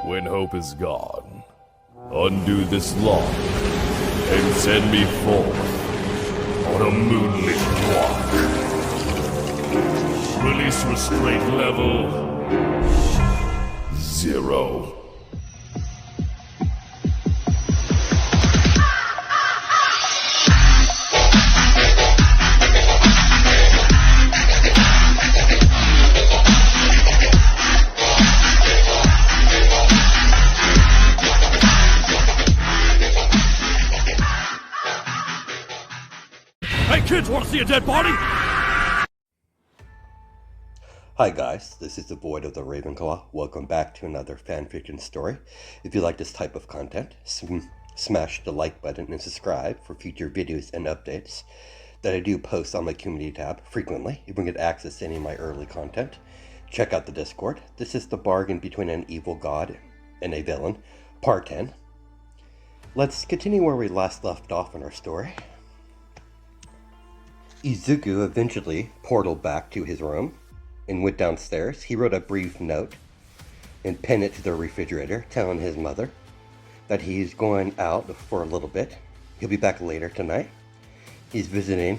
When hope is gone, undo this lock and send me forth on a moonlit walk. Release restraint level 0. Hey kids, wanna see a dead body? Hi guys, this is the Void of the Ravenclaw. Welcome back to another fanfiction story. If you like this type of content, smash the like button and subscribe for future videos and updates that I do post on my community tab frequently. You can get access to any of my early content. Check out the Discord. This is the bargain between an evil god and a villain, part 10. Let's continue where we last left off in our story. Izuku eventually portaled back to his room and went downstairs. He wrote a brief note and pinned it to the refrigerator, telling his mother that he's going out for a little bit. He'll be back later tonight. He's visiting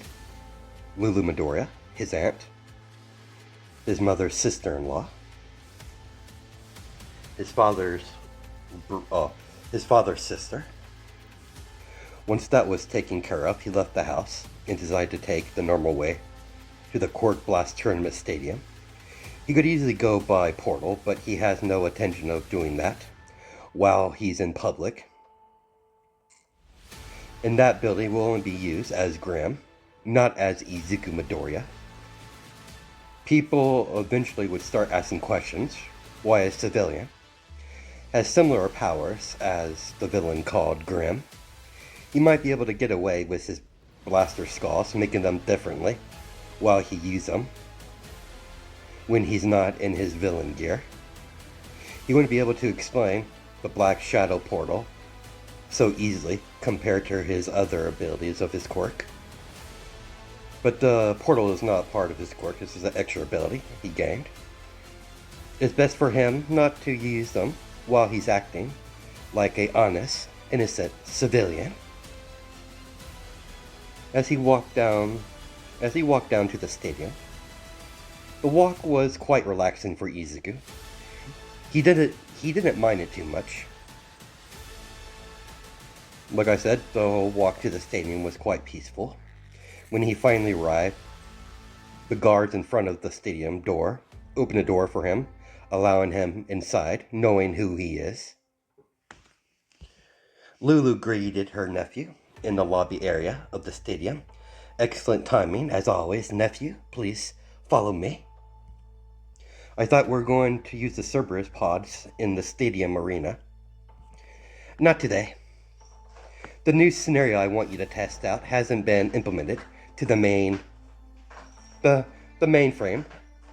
Lulu Midoriya, his aunt, his mother's sister-in-law, his father's sister. Once that was taken care of, he left the house and decided to take the normal way to the Court Blast Tournament Stadium. He could easily go by portal, but he has no intention of doing that while he's in public. And that building will only be used as Grimm, not as Izuku Midoriya. People eventually would start asking questions. Why a civilian has similar powers as the villain called Grimm? He might be able to get away with his blaster skulls, making them differently while he uses them when he's not in his villain gear. He wouldn't be able to explain the Black Shadow portal so easily compared to his other abilities of his quirk. But the portal is not part of his quirk. This is an extra ability he gained. It's best for him not to use them while he's acting like a honest, innocent civilian. As he walked down to the stadium, the walk was quite relaxing for Izuku. He didn't mind it too much. Like I said, the whole walk to the stadium was quite peaceful. When he finally arrived, the guards in front of the stadium door opened the door for him, allowing him inside, knowing who he is. Lulu greeted her nephew in the lobby area of the stadium. Excellent timing, as always. Nephew, please follow me. I thought we were going to use the Cerberus pods in the stadium arena. Not today. The new scenario I want you to test out hasn't been implemented to the mainframe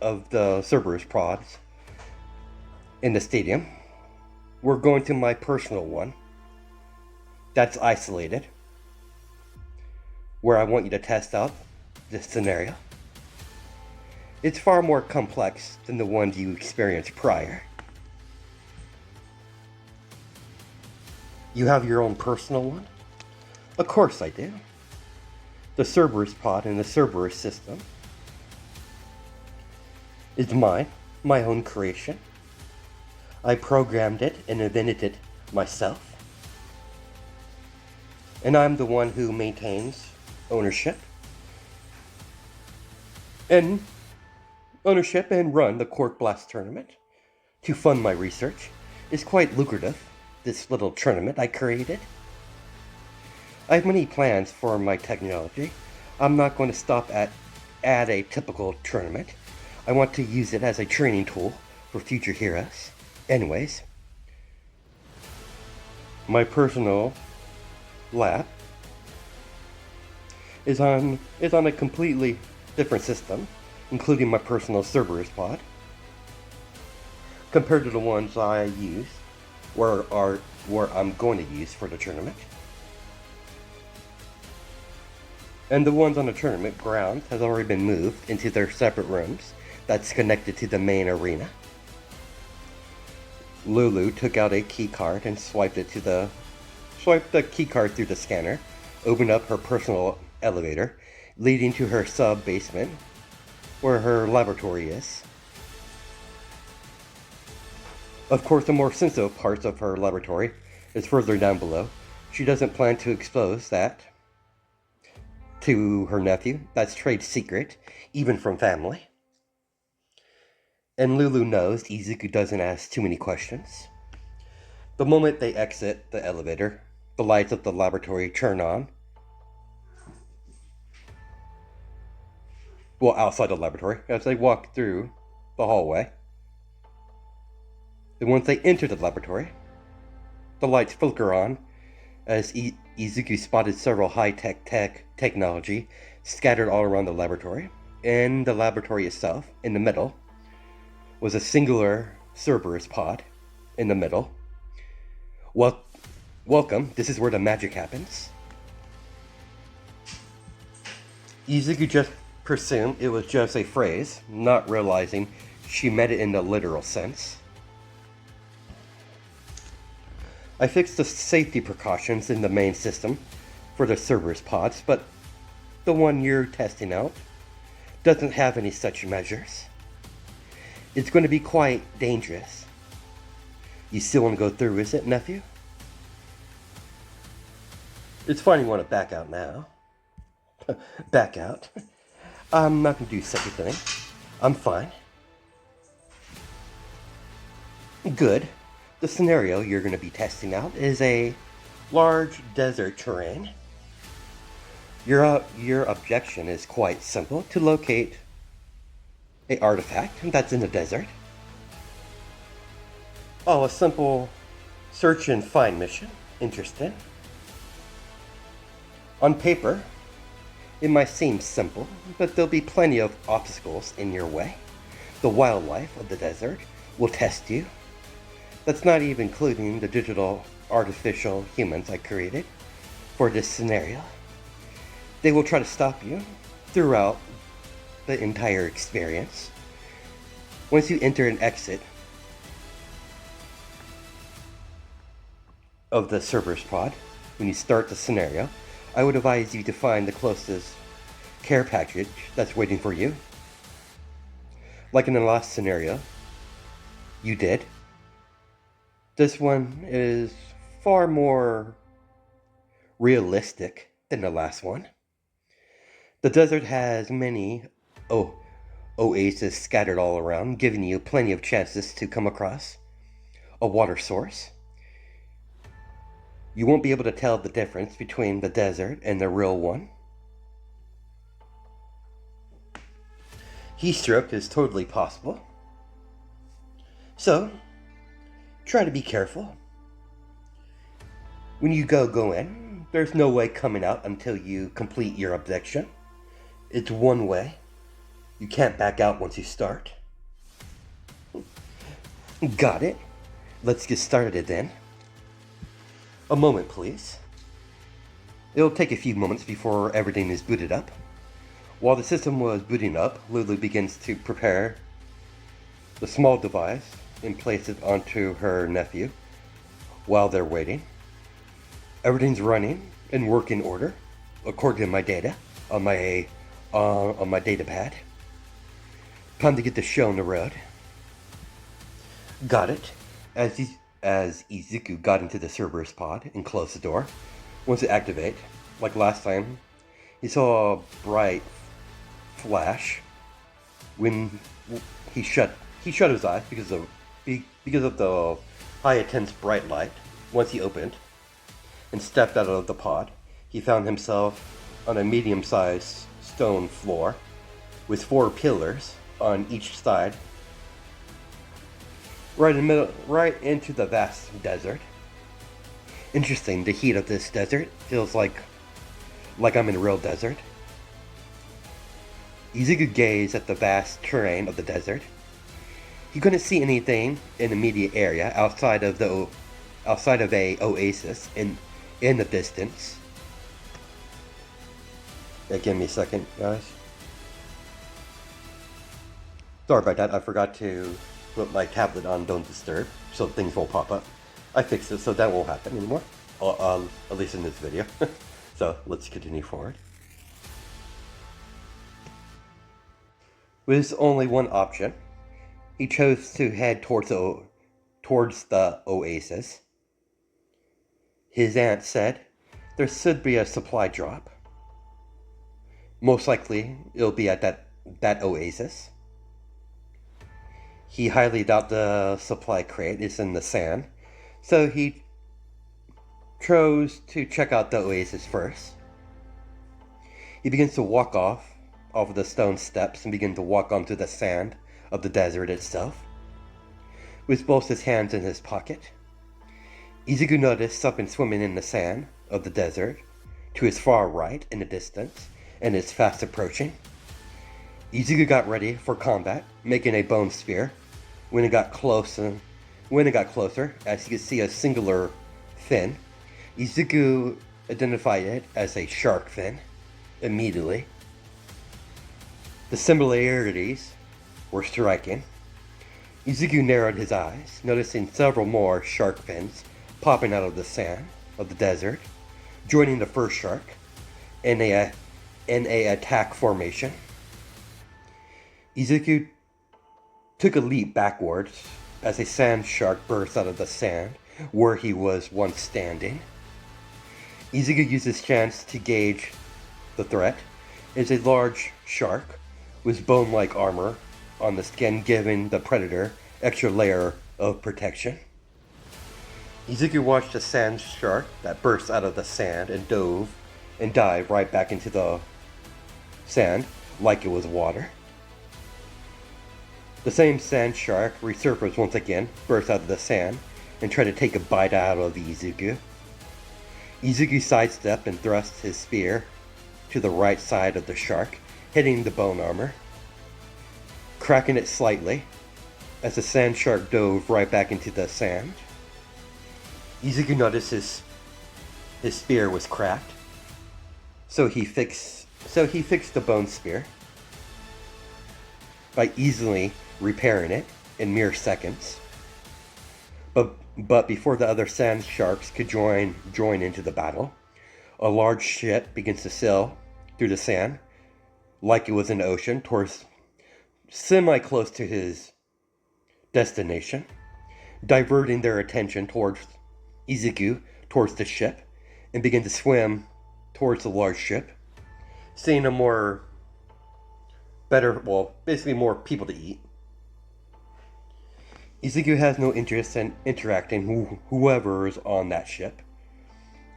of the Cerberus pods in the stadium. We're going to my personal one that's isolated, where I want you to test out this scenario. It's far more complex than the ones you experienced prior. You have your own personal one? Of course I do. The Cerberus pod in the Cerberus system is mine, my own creation. I programmed it and invented it myself. And I'm the one who maintains ownership and run the Court Blast tournament to fund my research. It's quite lucrative, this little tournament I created. I have many plans for my technology. I'm not going to stop at a typical tournament. I want to use it as a training tool for future heroes. Anyways, my personal lab is on a completely different system, including my personal Cerberus pod, compared to the ones I use, where I'm going to use for the tournament. And the ones on the tournament ground has already been moved into their separate rooms that's connected to the main arena. Lulu took out a key card and swiped the key card through the scanner, opened up her personal elevator, leading to her sub-basement, where her laboratory is. Of course, the more sensitive parts of her laboratory is further down below. She doesn't plan to expose that to her nephew. That's trade secret, even from family. And Lulu knows Izuku doesn't ask too many questions. The moment they exit the elevator, the lights of the laboratory turn on. Well, outside the laboratory, as they walk through the hallway. And once they enter the laboratory, the lights flicker on as Izuku spotted several high-tech technology scattered all around the laboratory. In the laboratory itself, in the middle, was a singular Cerberus pod in the middle. Welcome, this is where the magic happens. Izuku just presumed it was just a phrase, not realizing she meant it in the literal sense. I fixed the safety precautions in the main system for the Cerberus pods, but the one you're testing out doesn't have any such measures. It's going to be quite dangerous. You still want to go through with it, nephew? It's fine you want to back out now. Back out? I'm not going to do such a thing. I'm fine. Good. The scenario you're going to be testing out is a large desert terrain. Your objection is quite simple: to locate an artifact that's in the desert. Oh, a simple search and find mission. Interesting. On paper, it might seem simple, but there'll be plenty of obstacles in your way. The wildlife of the desert will test you. That's not even including the digital artificial humans I created for this scenario. They will try to stop you throughout the entire experience. Once you enter and exit of the Cerberus pod, when you start the scenario, I would advise you to find the closest care package that's waiting for you. Like in the last scenario, you did. This one is far more realistic than the last one. The desert has many oases scattered all around, giving you plenty of chances to come across a water source. You won't be able to tell the difference between the desert and the real one. Heat stroke is totally possible. So, try to be careful. When you go in, there's no way coming out until you complete your objection. It's one way. You can't back out once you start. Got it. Let's get started then. A moment, please. It'll take a few moments before everything is booted up. While the system was booting up, Lulu begins to prepare the small device and place it onto her nephew. While they're waiting, everything's running in working order according to my data on my data pad. Time to get the show on the road. Got it. As Izuku got into the Cerberus pod and closed the door, once it activated, like last time, he saw a bright flash when he shut his eyes because of the high intense bright light. Once he opened and stepped out of the pod, he found himself on a medium-sized stone floor with 4 pillars on each side, right in the middle, right into the vast desert. Interesting, the heat of this desert feels like I'm in a real desert. Izuku gazed at the vast terrain of the desert. He couldn't see anything in the immediate area outside of a oasis in the distance. Yeah, give me a second, guys. Sorry about that. I forgot to put my tablet on Don't Disturb so things won't pop up. I fixed it so that won't happen anymore, at least in this video. So let's continue forward. With only one option, he chose to head towards the oasis. His aunt said there should be a supply drop. Most likely, it'll be at that oasis. He highly doubt the supply crate is in the sand, so he chose to check out the oasis first. He begins to walk off of the stone steps and begin to walk onto the sand of the desert itself, with both his hands in his pocket. Izuku noticed something swimming in the sand of the desert to his far right in the distance, and is fast approaching. Izuku got ready for combat, making a bone spear. When it got closer, as he could see a singular fin, Izuku identified it as a shark fin immediately. The similarities were striking. Izuku narrowed his eyes, noticing several more shark fins popping out of the sand of the desert, joining the first shark in a attack formation. Izuku took a leap backwards as a sand shark burst out of the sand where he was once standing. Izuku used his chance to gauge the threat as a large shark with bone-like armor on the skin, giving the predator extra layer of protection. Izuku watched a sand shark that burst out of the sand and dived right back into the sand like it was water. The same sand shark resurfaced once again, burst out of the sand, and tried to take a bite out of Izuku. Izuku sidestepped and thrust his spear to the right side of the shark, hitting the bone armor, cracking it slightly as the sand shark dove right back into the sand. Izuku noticed his spear was cracked, so he fixed the bone spear by easily repairing it in mere seconds. But before the other sand sharks could join into the battle, a large ship begins to sail through the sand like it was an ocean towards semi-close to his destination, diverting their attention towards Izuku, towards the ship, and begin to swim towards the large ship, seeing basically more people to eat. Izuku has no interest in interacting with whoever is on that ship,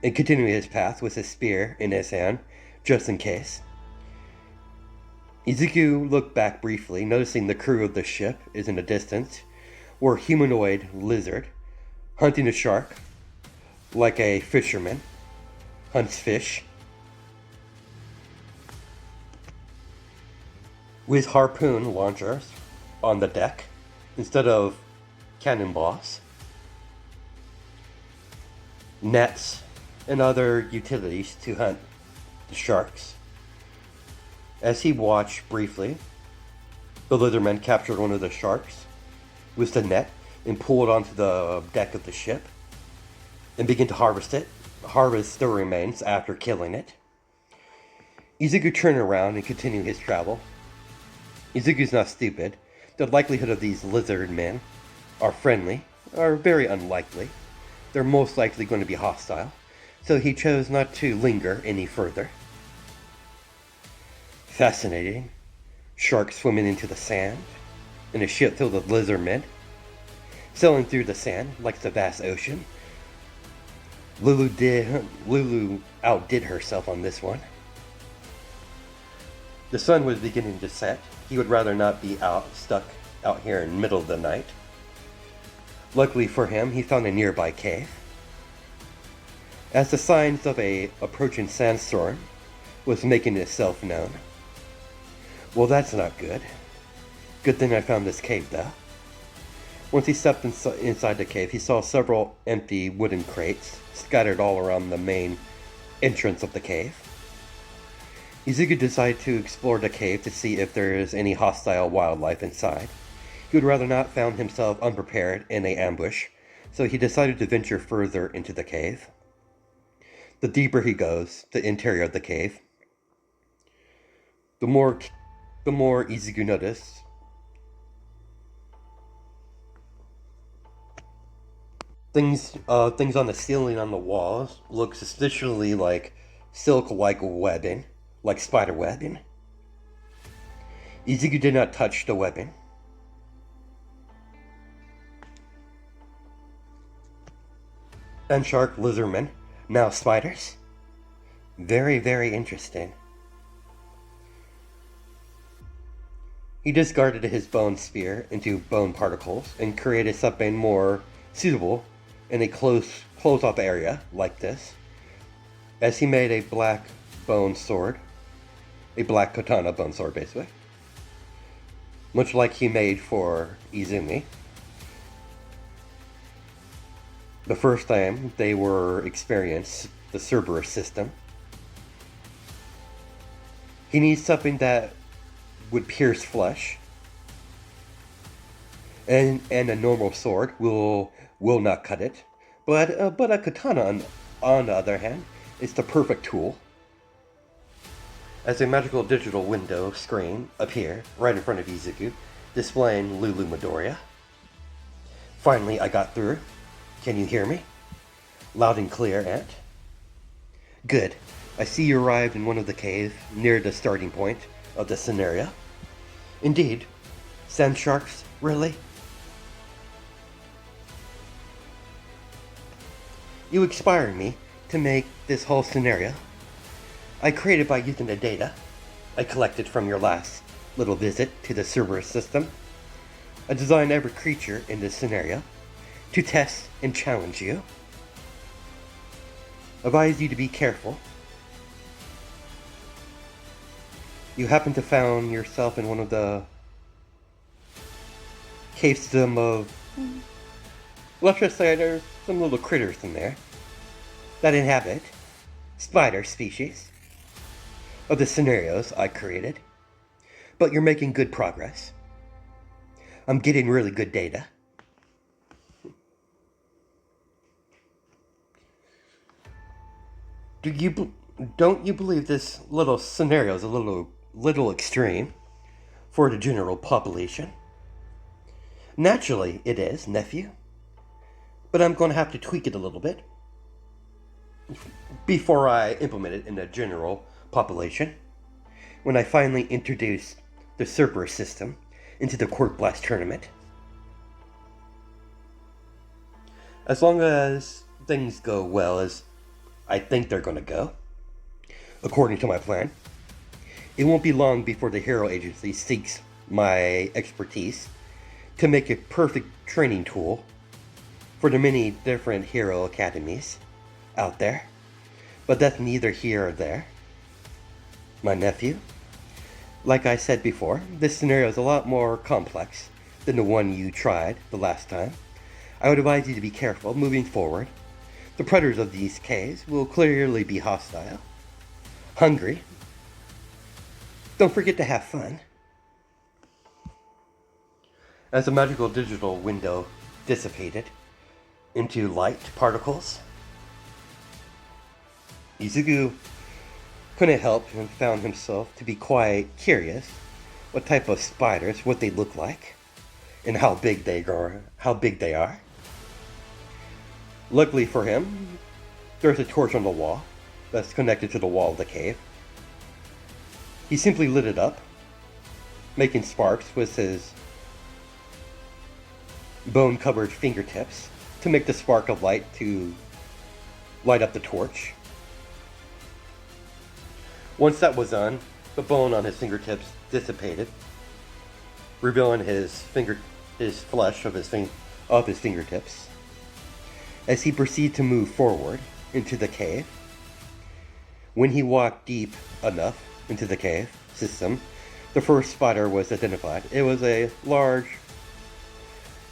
and continuing his path with his spear in his hand, just in case. Izuku looked back briefly, noticing the crew of the ship is in the distance, where a humanoid lizard, hunting a shark, like a fisherman hunts fish, with harpoon launchers on the deck instead of cannonballs, nets, and other utilities to hunt the sharks. As he watched briefly, the lizardman captured one of the sharks with the net and pulled it onto the deck of the ship and began to harvest the remains after killing it. Izuku turned around and continued his travel. Izuku's not stupid. The likelihood of these lizard men are friendly are very unlikely. They're most likely going to be hostile, so he chose not to linger any further. Fascinating. Sharks swimming into the sand, in a ship filled with lizard men, sailing through the sand like the vast ocean. Lulu outdid herself on this one. The sun was beginning to set. He would rather not be stuck out here in the middle of the night. Luckily for him, he found a nearby cave. As the signs of a approaching sandstorm was making itself known. Well, that's not good. Good thing I found this cave, though. Once he stepped inside the cave, he saw several empty wooden crates scattered all around the main entrance of the cave. Izuku decided to explore the cave to see if there is any hostile wildlife inside. He would rather not found himself unprepared in an ambush, so he decided to venture further into the cave. The deeper he goes, the interior of the cave, the more Izuku noticed things on the ceiling, on the walls, look suspiciously like silk-like webbing, like spider webbing. Izuku did not touch the webbing. And shark, lizardmen, now spiders. Very, very interesting. He discarded his bone spear into bone particles and created something more suitable in a close-off area like this, as he made a black bone sword, a black katana bone sword basically, much like he made for Izumi. The first time they were experienced the Cerberus system. He needs something that would pierce flesh, and a normal sword will not cut it. But a katana, on the other hand, is the perfect tool. As a magical digital window screen appeared right in front of Izuku, displaying Lulu Midoriya. Finally, I got through. Can you hear me? Loud and clear, Aunt. Good. I see you arrived in one of the caves near the starting point of the scenario. Indeed. Sand sharks, really? You inspired me to make this whole scenario. I created by using the data I collected from your last little visit to the Cerberus system. I designed every creature in this scenario to test and challenge you. Advise you to be careful. You happen to found yourself in one of the cave system of, let's just say there's some little critters in there that inhabit spider species of the scenarios I created. But you're making good progress. I'm getting really good data. Don't you believe this little scenario is a little extreme for the general population? Naturally, it is, nephew. But I'm going to have to tweak it a little bit before I implement it in the general population. When I finally introduce the Cerberus system into the Quirk Blast tournament. As long as things go well as I think they're going to go, according to my plan, it won't be long before the Hero Agency seeks my expertise to make a perfect training tool for the many different hero academies out there. But that's neither here or there. My nephew, like I said before, this scenario is a lot more complex than the one you tried the last time. I would advise you to be careful moving forward. The predators of these caves will clearly be hostile, hungry. Don't forget to have fun. As the magical digital window dissipated into light particles, Izuku couldn't help and found himself to be quite curious what type of spiders, what they look like, and how big they are. Luckily for him, there's a torch on the wall that's connected to the wall of the cave. He simply lit it up, making sparks with his bone-covered fingertips to make the spark of light to light up the torch. Once that was done, the bone on his fingertips dissipated, revealing his flesh of his fingertips. As he proceeded to move forward into the cave, when he walked deep enough into the cave system, the first spider was identified. It was a large,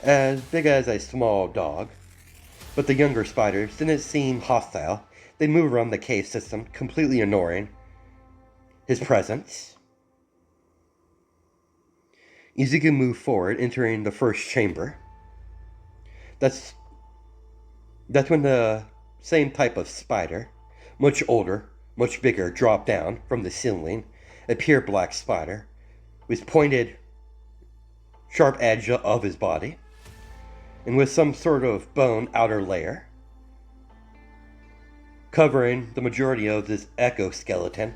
as big as a small dog, but the younger spiders didn't seem hostile. They moved around the cave system, completely ignoring his presence. Izuku moved forward, entering the first chamber. That's when the same type of spider, much older, much bigger, dropped down from the ceiling. A pure black spider with pointed, sharp edge of his body, and with some sort of bone outer layer covering the majority of this exoskeleton,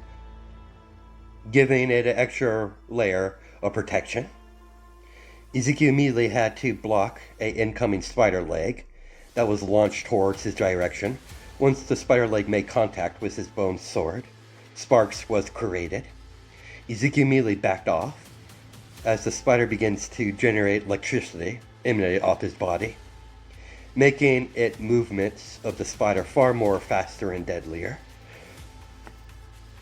giving it an extra layer of protection. Izuku immediately had to block an incoming spider leg that was launched towards his direction. Once the spider leg made contact with his bone sword, sparks was created. Izuku immediately backed off as the spider begins to generate electricity emanating off his body, making its movements of the spider far more faster and deadlier.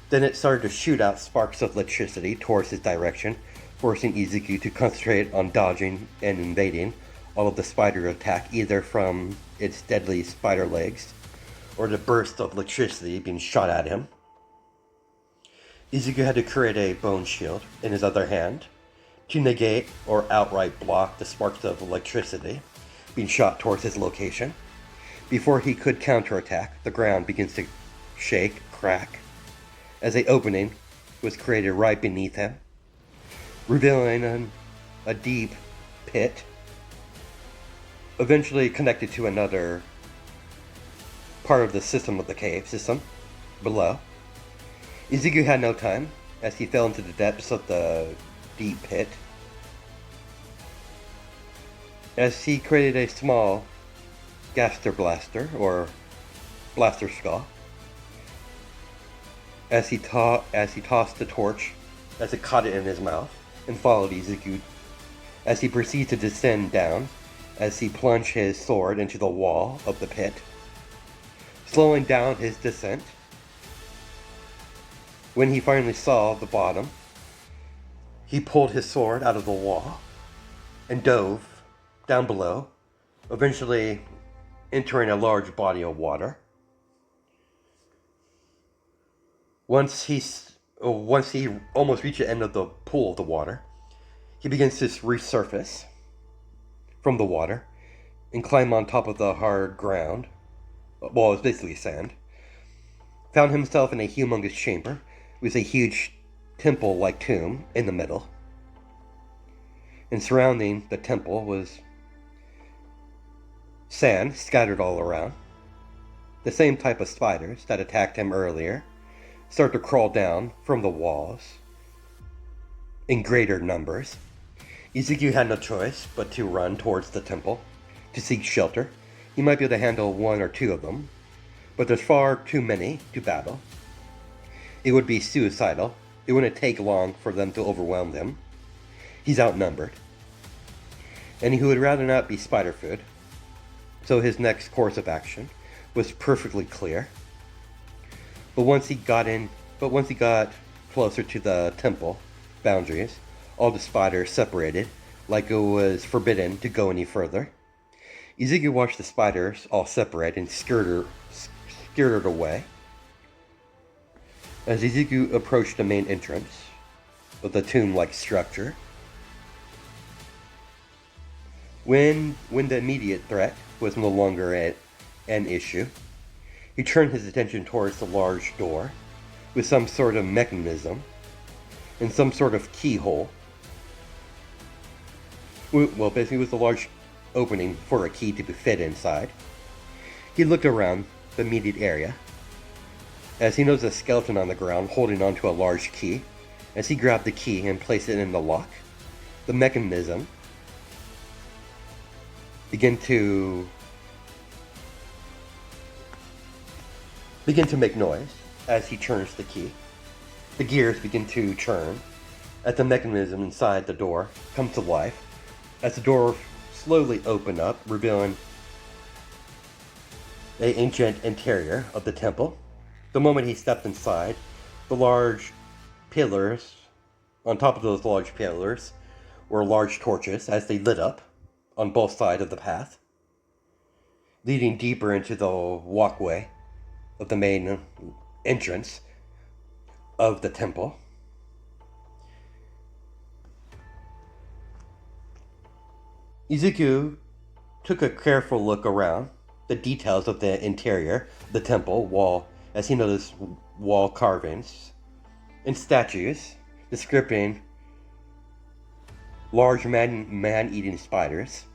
Then it started to shoot out sparks of electricity towards his direction, forcing Izuku to concentrate on dodging and evading all of the spider attack, either from its deadly spider legs or the burst of electricity being shot at him. Izuku had to create a bone shield in his other hand to negate or outright block the sparks of electricity being shot towards his location. Before he could counterattack, the ground begins to shake, crack, as an opening was created right beneath him, revealing a deep pit, eventually connected to another part of the system of the cave system below. Izuku had no time, as he fell into the depths of the deep pit. As he created a small Gaster Blaster, or Blaster Skull, as he tossed the torch, as it caught it in his mouth, and followed Izuku, as he proceeded to descend down, as he plunged his sword into the wall of the pit, slowing down his descent. When he finally saw the bottom, he pulled his sword out of the wall and dove down below, eventually entering a large body of water. Once he almost reached the end of the pool of the water, he begins to resurface from the water and climb on top of the hard ground. Well, it's basically sand. Found himself in a humongous chamber with a huge temple-like tomb in the middle. And surrounding the temple was sand scattered all around. The same type of spiders that attacked him earlier start to crawl down from the walls in greater numbers. Izuku had no choice but to run towards the temple to seek shelter. He might be able to handle one or two of them, but there's far too many to battle. It would be suicidal. It wouldn't take long for them to overwhelm him. He's outnumbered. And he would rather not be spider food, so his next course of action was perfectly clear. But once he got closer to the temple boundaries, all the spiders separated, like it was forbidden to go any further. Izuku watched the spiders all separate and scurried away. As Izuku approached the main entrance of the tomb-like structure, when the immediate threat was no longer an issue, he turned his attention towards the large door with some sort of mechanism and some sort of keyhole. Well, basically it was a large opening for a key to be fit inside. He looked around the immediate area as he noticed a skeleton on the ground holding onto a large key. As he grabbed the key and placed it in the lock, the mechanism began to make noise as he turns the key. The gears begin to churn as the mechanism inside the door comes to life, as the door slowly opened up, revealing the ancient interior of the temple. The moment he stepped inside, the large pillars, on top of those large pillars, were large torches as they lit up on both sides of the path, leading deeper into the walkway of the main entrance of the temple. Izuku took a careful look around the details of the interior of the temple wall as he noticed wall carvings and statues describing large man-eating spiders,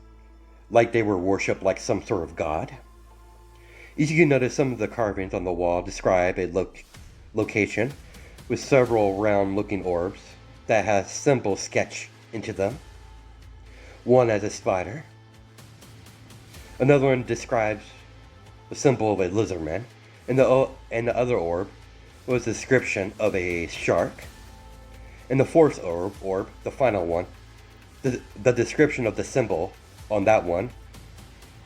like they were worshipped like some sort of god. Izuku noticed some of the carvings on the wall describe a location with several round-looking orbs that has symbols sketched into them. One as a spider. Another one describes the symbol of a lizardman, and the other orb was a description of a shark. And the fourth orb, the final one, the description of the symbol on that one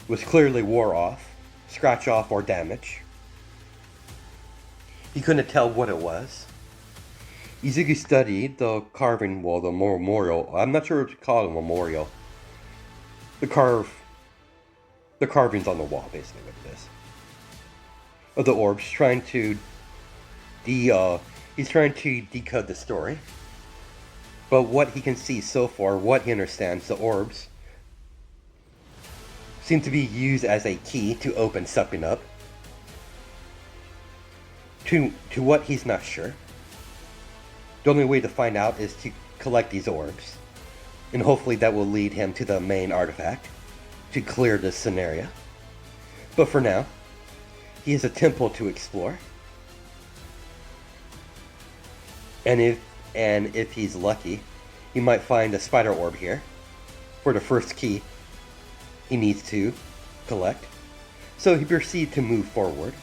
was clearly wore off, scratch off, or damage. He couldn't tell what it was. Izuku studied the carving wall, the memorial. I'm not sure what to call it a memorial. The carvings on the wall, basically what it is. Of the orbs, he's trying to decode the story. But what he can see so far, what he understands, the orbs seem to be used as a key to open something up. To what he's not sure. The only way to find out is to collect these orbs. And hopefully that will lead him to the main artifact to clear this scenario. But for now, he has a temple to explore. And if he's lucky, he might find a spider orb here for the first key he needs to collect. So he proceeds to move forward.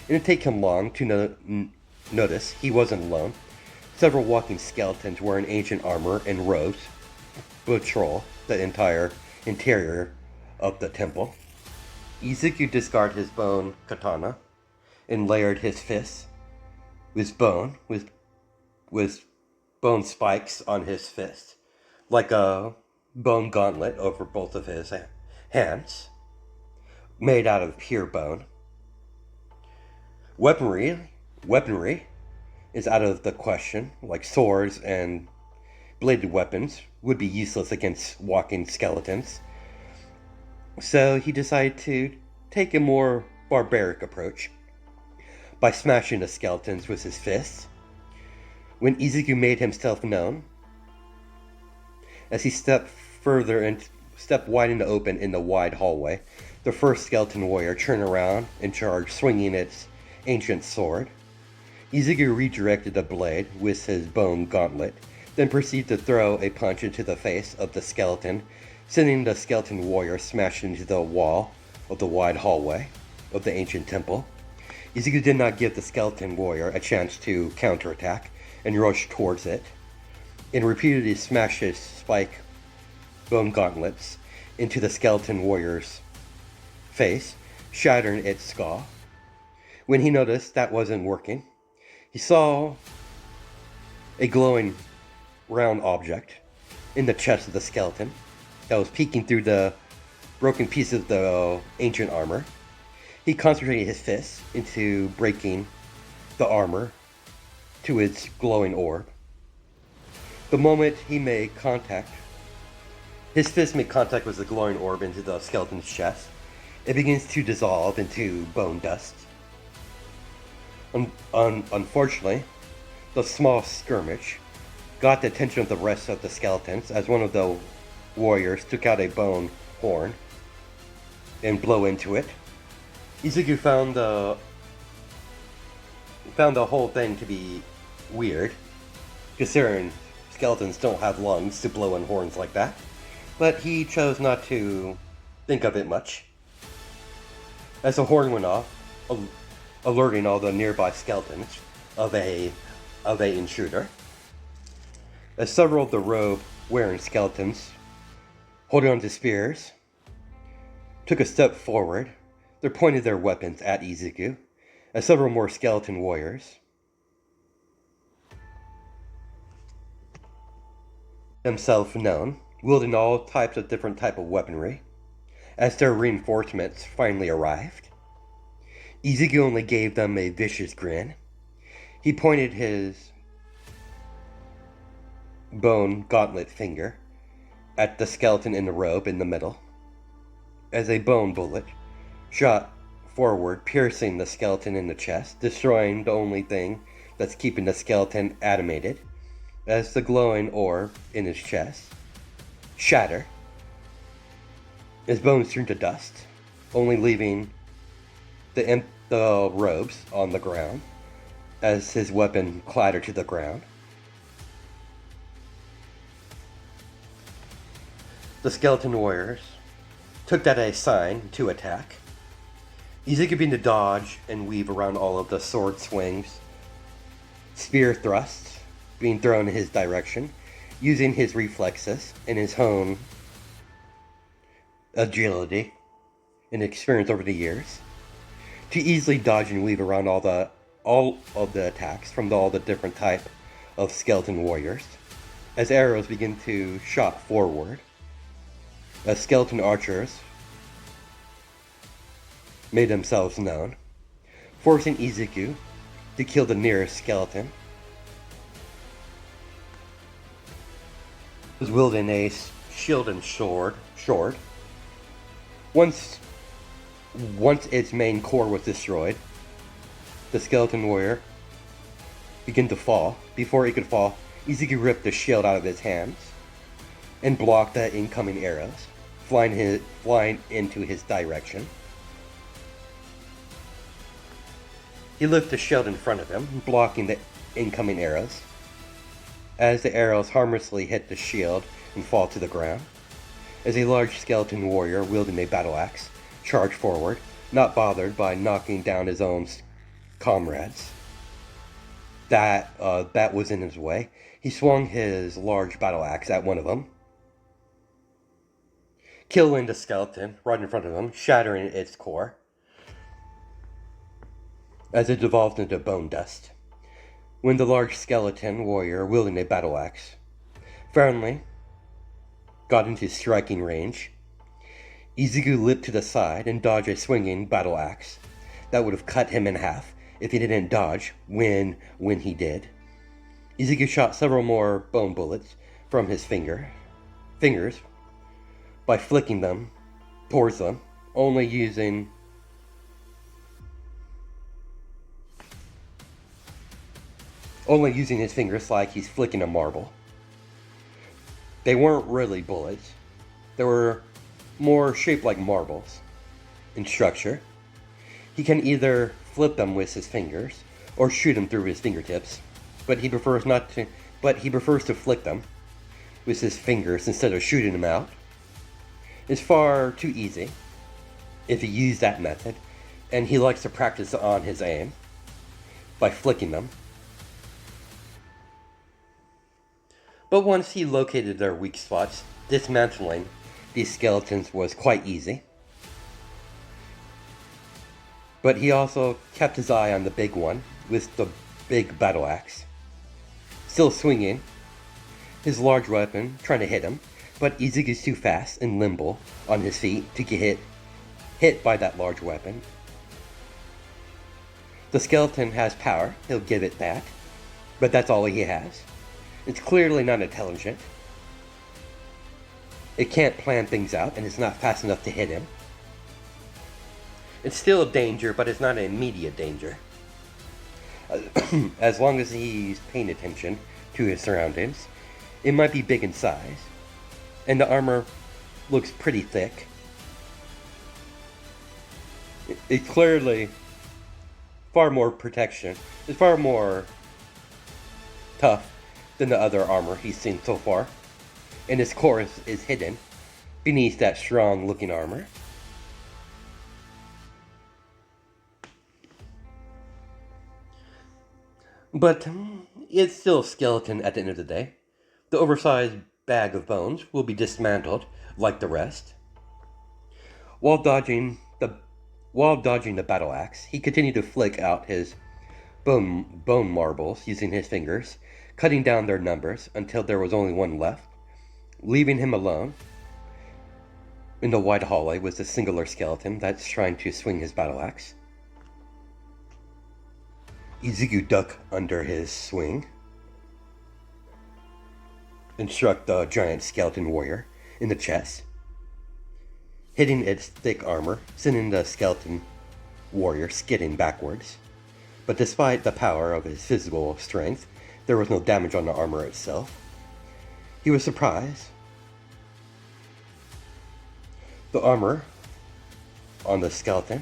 It didn't take him long to notice he wasn't alone. Several walking skeletons wearing ancient armor and robes patrol the entire interior of the temple. Izuku discarded his bone katana and layered his fists with bone spikes on his fist, like a bone gauntlet over both of his hands, made out of pure bone. Weaponry is out of the question, like swords and bladed weapons would be useless against walking skeletons. So he decided to take a more barbaric approach by smashing the skeletons with his fists. When Izuku made himself known, as he stepped wide into open in the wide hallway, the first skeleton warrior turned around and charged, swinging its ancient sword. Izuku redirected the blade with his bone gauntlet, then proceeded to throw a punch into the face of the skeleton, sending the skeleton warrior smashing into the wall of the wide hallway of the ancient temple. Izuku did not give the skeleton warrior a chance to counterattack and rushed towards it, and repeatedly smashed his spike bone gauntlets into the skeleton warrior's face, shattering its skull. When he noticed that wasn't working, he saw a glowing round object in the chest of the skeleton that was peeking through the broken pieces of the ancient armor. He concentrated his fists into breaking the armor to its glowing orb. The moment he made contact, his fist made contact with the glowing orb into the skeleton's chest. It begins to dissolve into bone dust. Unfortunately, the small skirmish got the attention of the rest of the skeletons as one of the warriors took out a bone horn and blew into it. Izuku found the whole thing to be weird, considering skeletons don't have lungs to blow in horns like that, but he chose not to think of it much. As the horn went off, alerting all the nearby skeletons of a intruder, as several of the robe-wearing skeletons, holding onto spears, took a step forward. They pointed their weapons at Izuku, as several more skeleton warriors, themselves known, wielding all types of different type of weaponry, as their reinforcements finally arrived. Izuku only gave them a vicious grin. He pointed his bone gauntlet finger at the skeleton in the robe in the middle, as a bone bullet shot forward, piercing the skeleton in the chest, destroying the only thing that's keeping the skeleton animated, as the glowing orb in his chest shatter. His bones turn to dust, only leaving the robes on the ground as his weapon clattered to the ground. The skeleton warriors took that as a sign to attack. Ezekiel began to dodge and weave around all of the sword swings, spear thrusts being thrown in his direction, using his reflexes and his own agility and experience over the years to easily dodge and weave around all of the attacks from all the different type of skeleton warriors. As arrows begin to shot forward, as skeleton archers made themselves known, forcing Izuku to kill the nearest skeleton. He was wielding a shield and sword. Once its main core was destroyed, the skeleton warrior began to fall. Before he could fall, Izuku ripped the shield out of his hands and blocked the incoming arrows, flying into his direction. He lifted the shield in front of him, blocking the incoming arrows. As the arrows harmlessly hit the shield and fall to the ground, as a large skeleton warrior wielding a battle axe charged forward, not bothered by knocking down his own comrades that was in his way. He swung his large battle axe at one of them, killing the skeleton right in front of him, shattering its core as it devolved into bone dust. When the large skeleton warrior wielding a battle axe finally got into striking range, Izuku leaped to the side and dodged a swinging battle axe that would have cut him in half if he didn't dodge when he did. Izuku shot several more bone bullets from his fingers by flicking them towards them, only using his fingers like he's flicking a marble. They weren't really bullets. They were more shaped like marbles in structure. He can either flip them with his fingers or shoot them through his fingertips, but he prefers to flick them with his fingers instead of shooting them out. It's far too easy if he used that method, and he likes to practice on his aim by flicking them. But once he located their weak spots, dismantling these skeletons was quite easy. But he also kept his eye on the big one with the big battle axe, still swinging his large weapon, trying to hit him, but Izuku's too fast and limber on his feet to get hit by that large weapon. The skeleton has power, he'll give it that, but that's all he has. It's clearly not intelligent. It can't plan things out, and it's not fast enough to hit him. It's still a danger, but it's not an immediate danger. As long as he's paying attention to his surroundings. It might be big in size, and the armor looks pretty thick. It's clearly far more protection. It's far more tough than the other armor he's seen so far, and his core is hidden beneath that strong looking armor. But it's still a skeleton at the end of the day. The oversized bag of bones will be dismantled like the rest. While dodging the battle axe, he continued to flick out his bone marbles using his fingers, cutting down their numbers until there was only one left, leaving him alone in the wide hallway with the singular skeleton that's trying to swing his battle axe. Izuku ducked under his swing and struck the giant skeleton warrior, in the chest, hitting its thick armor, sending the skeleton warrior skidding backwards. But despite the power of his physical strength, there was no damage on the armor itself. He was surprised. The armor on the skeleton,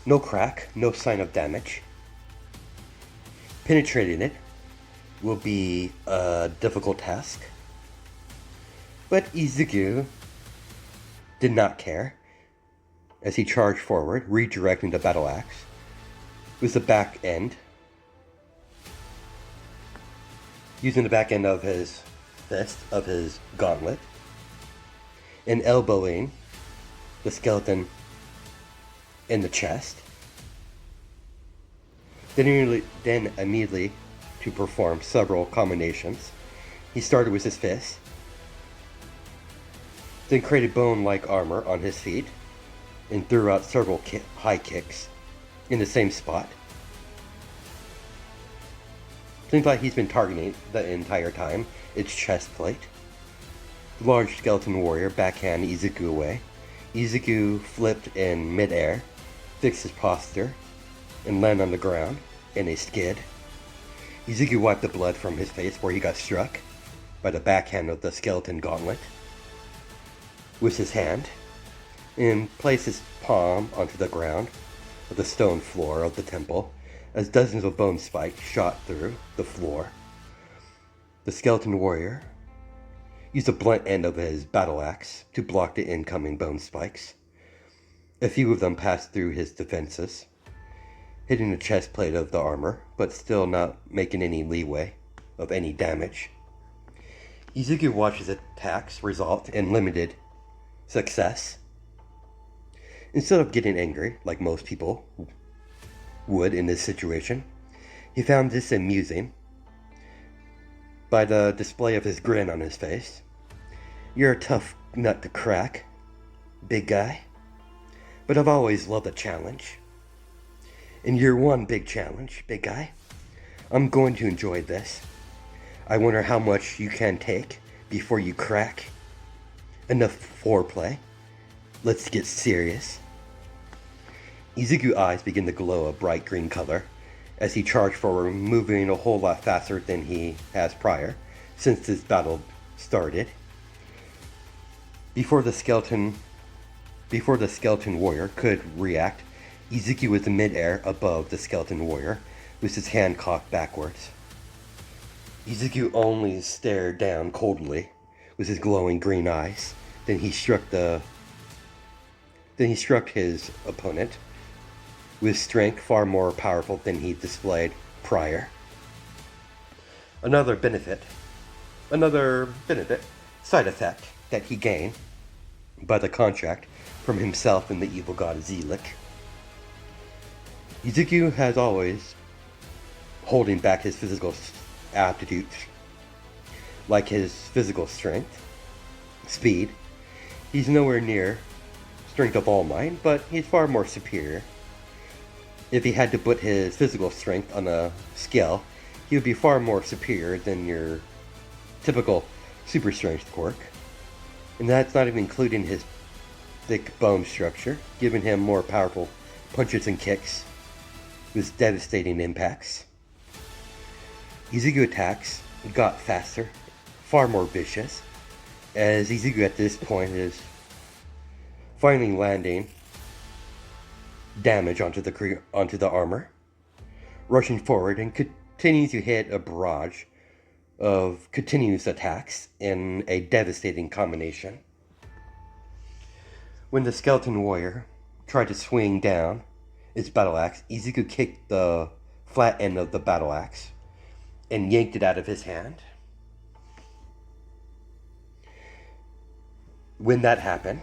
no crack, no sign of damage. Penetrating it will be a difficult task. But Izuku did not care as he charged forward, redirecting the battle axe with the back end, using the back end of his fist, of his gauntlet, and elbowing the skeleton in the chest. Then immediately to perform several combinations. He started with his fist, then created bone-like armor on his feet, and threw out several high kicks in the same spot. Seems like he's been targeting the entire time its chest plate. The large skeleton warrior backhand Izuku away. Izuku flipped in midair, fixed his posture, and landed on the ground in a skid. Izuku wiped the blood from his face where he got struck by the backhand of the skeleton gauntlet with his hand, and placed his palm onto the ground of the stone floor of the temple as dozens of bone spikes shot through the floor. The skeleton warrior used the blunt end of his battle axe to block the incoming bone spikes. A few of them passed through his defenses, hitting the chest plate of the armor, but still not making any leeway of any damage. Izuku watched his attacks result in limited success. Instead of getting angry, like most people would in this situation, he found this amusing by the display of his grin on his face. "You're a tough nut to crack, big guy, but I've always loved a challenge. And you're one big challenge, big guy. I'm going to enjoy this. I wonder how much you can take before you crack. Enough foreplay. Let's get serious." Izuku's eyes begin to glow a bright green color as he charged forward, moving a whole lot faster than he has prior, since this battle started. Before the skeleton warrior could react, Izuku was in midair above the skeleton warrior, with his hand cocked backwards. Izuku only stared down coldly with his glowing green eyes. Then he struck his opponent with strength far more powerful than he displayed prior. Another benefit, side effect that he gained by the contract from himself and the evil god Zelik. Izuku has always holding back his physical aptitudes, like his physical strength, speed. He's nowhere near strength of All Might, but he's far more superior. If he had to put his physical strength on a scale, he would be far more superior than your typical super strength quirk. And that's not even including his thick bone structure, giving him more powerful punches and kicks with devastating impacts. Izuku attacks got faster, far more vicious, as Izuku at this point is finally landing damage onto the armor, rushing forward and continues to hit a barrage of continuous attacks in a devastating combination. When the skeleton warrior tried to swing down its battle axe, Izuku kicked the flat end of the battle axe and yanked it out of his hand. When that happened,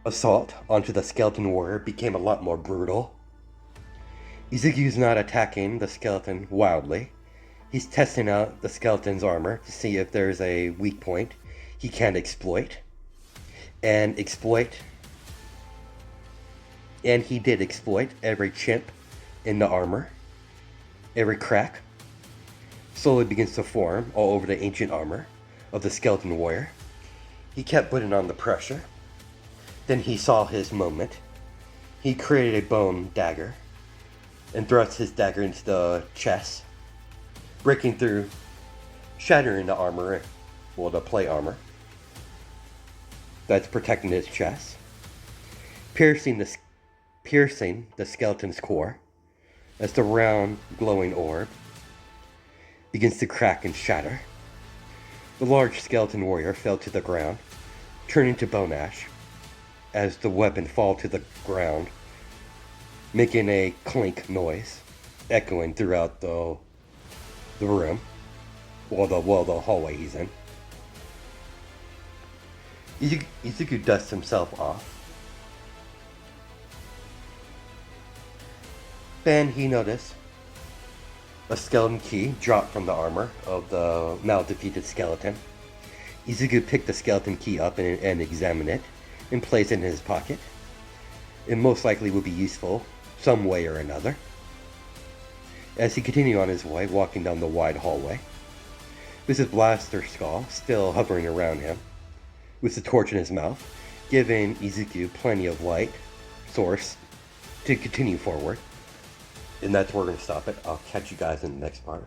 assault onto the skeleton warrior became a lot more brutal. Izuku's not attacking the skeleton wildly. He's testing out the skeleton's armor to see if there's a weak point he can exploit. And he did exploit every chip in the armor, every crack slowly begins to form all over the ancient armor of the skeleton warrior. He kept putting on the pressure. Then he saw his moment. He created a bone dagger and thrust his dagger into the chest, breaking through, shattering the armor, well, the plate armor that's protecting his chest, piercing the skeleton's core as the round, glowing orb begins to crack and shatter. The large skeleton warrior fell to the ground, turning to bone ash as the weapon fall to the ground, making a clink noise, echoing throughout the room, the hallway he's in. Izuku dusts himself off. Then he noticed a skeleton key drop from the armor of the now defeated skeleton. Izuku picked the skeleton key up and examined it and placed it in his pocket. It most likely would be useful some way or another. As he continued on his way, walking down the wide hallway, with his blaster skull still hovering around him, with the torch in his mouth, giving Izuku plenty of light source to continue forward. And that's where we're going to stop it. I'll catch you guys in the next part.